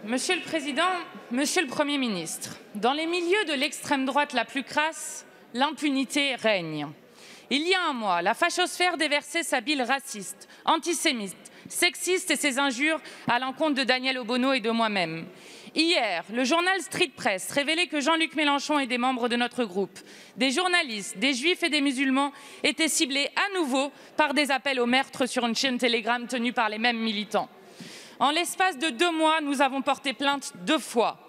Monsieur le Président, Monsieur le Premier ministre, dans les milieux de l'extrême droite la plus crasse, l'impunité règne. Il y a un mois, la fachosphère déversait sa bile raciste, antisémite, sexiste et ses injures à l'encontre de Daniel Obono et de moi-même. Hier, le journal Street Press révélait que Jean-Luc Mélenchon et des membres de notre groupe, des journalistes, des juifs et des musulmans étaient ciblés à nouveau par des appels au meurtre sur une chaîne Telegram tenue par les mêmes militants. En l'espace de 2 mois, nous avons porté plainte 2 fois.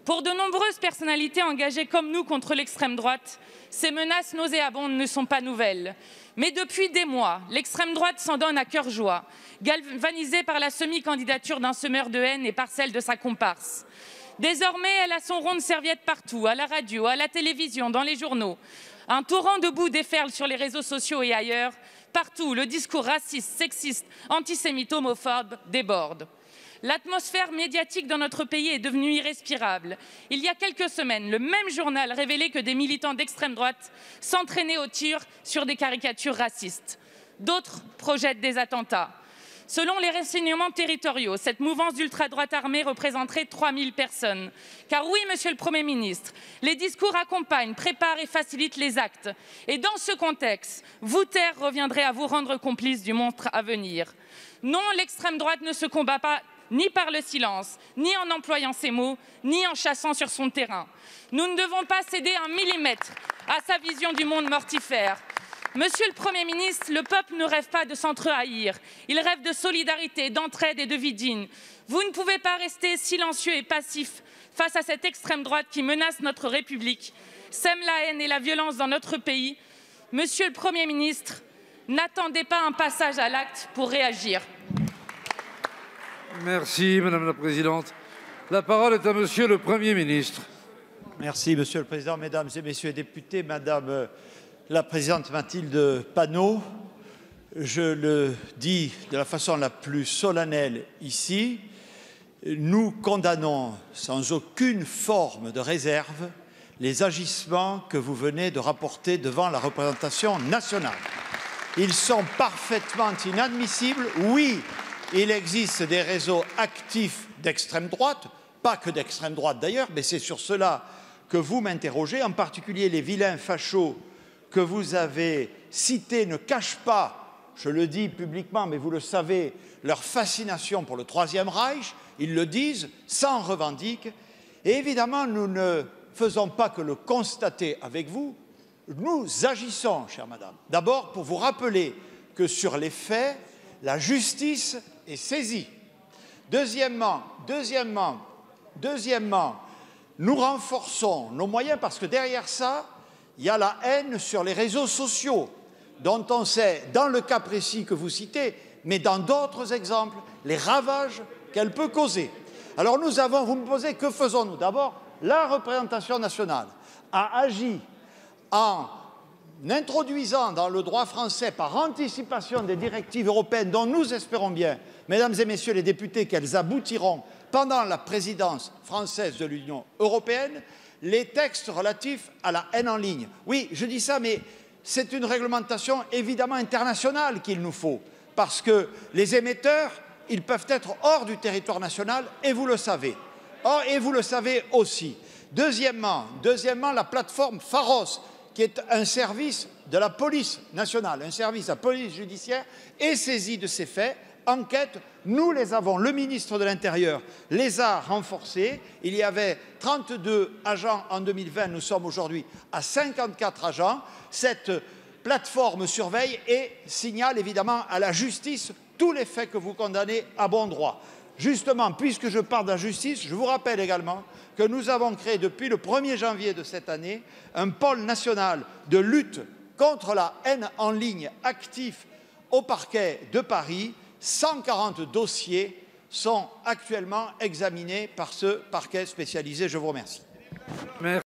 Pour de nombreuses personnalités engagées comme nous contre l'extrême droite, ces menaces nauséabondes ne sont pas nouvelles. Mais depuis des mois, l'extrême droite s'en donne à cœur joie, galvanisée par la semi-candidature d'un semeur de haine et par celle de sa comparse. Désormais, elle a son rond de serviette partout, à la radio, à la télévision, dans les journaux. Un torrent de boue déferle sur les réseaux sociaux et ailleurs. Partout, le discours raciste, sexiste, antisémite, homophobe déborde. L'atmosphère médiatique dans notre pays est devenue irrespirable. Il y a quelques semaines, le même journal révélait que des militants d'extrême droite s'entraînaient au tir sur des caricatures racistes. D'autres projettent des attentats. Selon les renseignements territoriaux, cette mouvance d'ultra-droite armée représenterait 3000 personnes. Car oui, Monsieur le Premier ministre, les discours accompagnent, préparent et facilitent les actes. Et dans ce contexte, vous taire reviendrait à vous rendre complice du monstre à venir. Non, l'extrême droite ne se combat pas ni par le silence, ni en employant ses mots, ni en chassant sur son terrain. Nous ne devons pas céder 1 millimètre à sa vision du monde mortifère. Monsieur le Premier ministre, le peuple ne rêve pas de s'entre-haïr. Il rêve de solidarité, d'entraide et de vie digne. Vous ne pouvez pas rester silencieux et passif face à cette extrême droite qui menace notre République, sème la haine et la violence dans notre pays. Monsieur le Premier ministre, n'attendez pas un passage à l'acte pour réagir. Merci, Madame la Présidente. La parole est à Monsieur le Premier ministre. Merci, Monsieur le Président, Mesdames et Messieurs les députés, Madame la Présidente Mathilde Panot, je le dis de la façon la plus solennelle ici, nous condamnons sans aucune forme de réserve les agissements que vous venez de rapporter devant la représentation nationale. Ils sont parfaitement inadmissibles. Oui, il existe des réseaux actifs d'extrême droite, pas que d'extrême droite d'ailleurs, mais c'est sur cela que vous m'interrogez, en particulier les vilains fachos que vous avez cités ne cachent pas, je le dis publiquement, mais vous le savez, leur fascination pour le Troisième Reich. Ils le disent, s'en revendiquent. Et évidemment, nous ne faisons pas que le constater avec vous. Nous agissons, chère madame. D'abord, pour vous rappeler que sur les faits, la justice est saisie. Deuxièmement, nous renforçons nos moyens parce que derrière ça, il y a la haine sur les réseaux sociaux, dont on sait, dans le cas précis que vous citez, mais dans d'autres exemples, les ravages qu'elle peut causer. Alors vous me posez, que faisons-nous? D'abord, la représentation nationale a agi en introduisant dans le droit français, par anticipation des directives européennes, dont nous espérons bien, Mesdames et Messieurs les députés, qu'elles aboutiront pendant la présidence française de l'Union européenne, les textes relatifs à la haine en ligne. Oui, je dis ça, mais c'est une réglementation évidemment internationale qu'il nous faut, parce que les émetteurs, ils peuvent être hors du territoire national, et vous le savez. Et vous le savez aussi. Deuxièmement, la plateforme Pharos, qui est un service de la police nationale, un service de la police judiciaire, est saisi de ces faits. Enquête, nous les avons, le ministre de l'Intérieur les a renforcés. Il y avait 32 agents en 2020, nous sommes aujourd'hui à 54 agents. Cette plateforme surveille et signale évidemment à la justice tous les faits que vous condamnez à bon droit. Justement, puisque je parle de la justice, je vous rappelle également que nous avons créé depuis le 1er janvier de cette année un pôle national de lutte contre la haine en ligne actif au parquet de Paris. 140 dossiers sont actuellement examinés par ce parquet spécialisé. Je vous remercie.